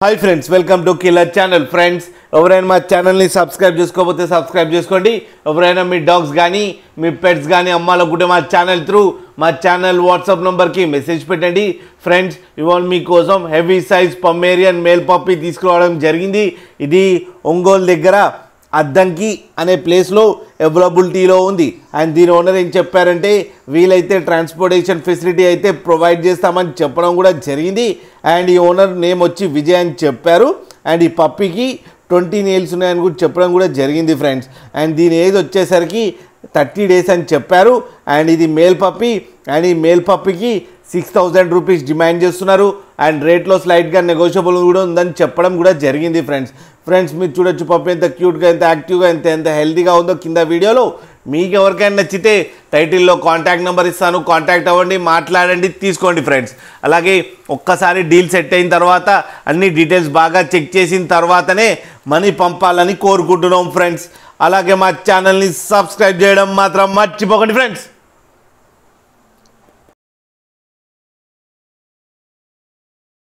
Hi friends, welcome to killer channel. Friends, ఎవరైనా మా ఛానల్ని సబ్స్క్రైబ్ చేసుకోకపోతే సబ్స్క్రైబ్ చేసుకోండి. ఎవరైనా మీ డాగ్స్ కానీ మీ పెట్స్ కానీ అమ్మాలనుకుంటే మా ఛానల్ త్రూ మా ఛానల్ వాట్సాప్ నెంబర్కి మెసేజ్ పెట్టండి. ఫ్రెండ్స్, ఇవాళ మీకోసం heavy size Pomeranian male puppy తీసుకురావడం జరిగింది. ఇది ఒంగోలు దగ్గర అద్దంకి అనే ప్లేస్లో అవైలబిలిటీలో ఉంది. అండ్ దీని ఓనర్ ఏం చెప్పారంటే వీలైతే ట్రాన్స్పోర్టేషన్ ఫెసిలిటీ అయితే ప్రొవైడ్ చేస్తామని చెప్పడం కూడా జరిగింది. అండ్ ఈ ఓనర్ నేమ్ వచ్చి విజయ్ అని చెప్పారు. అండ్ ఈ పప్పీకి 20 nails ఉన్నాయని కూడా చెప్పడం కూడా జరిగింది ఫ్రెండ్స్. అండ్ దీని ఏజ్ వచ్చేసరికి 30 days అని చెప్పారు. అండ్ ఇది మేల్ పప్పీ. అండ్ ఈ మేల్ పప్పీకి 6,000 రూపీస్ డిమాండ్ చేస్తున్నారు. అండ్ రేట్లో స్లైట్గా నెగోషియబుల్ కూడా ఉందని చెప్పడం కూడా జరిగింది ఫ్రెండ్స్, మీరు చూడొచ్చు పప్పి ఎంత క్యూట్గా, ఎంత యాక్టివ్గా, ఎంత హెల్తీగా ఉందో కింద వీడియోలో. మీకు ఎవరికైనా నచ్చితే టైటిల్లో కాంటాక్ట్ నెంబర్ ఇస్తాను, కాంటాక్ట్ అవ్వండి, మాట్లాడండి, తీసుకోండి ఫ్రెండ్స్. అలాగే ఒక్కసారి డీల్ సెట్ అయిన తర్వాత అన్ని డీటెయిల్స్ బాగా చెక్ చేసిన తర్వాతనే మనీ పంపాలని కోరుకుంటున్నాం ఫ్రెండ్స్. అలాగే మా ఛానల్ని సబ్స్క్రైబ్ చేయడం మాత్రం మర్చిపోకండి ఫ్రెండ్స్.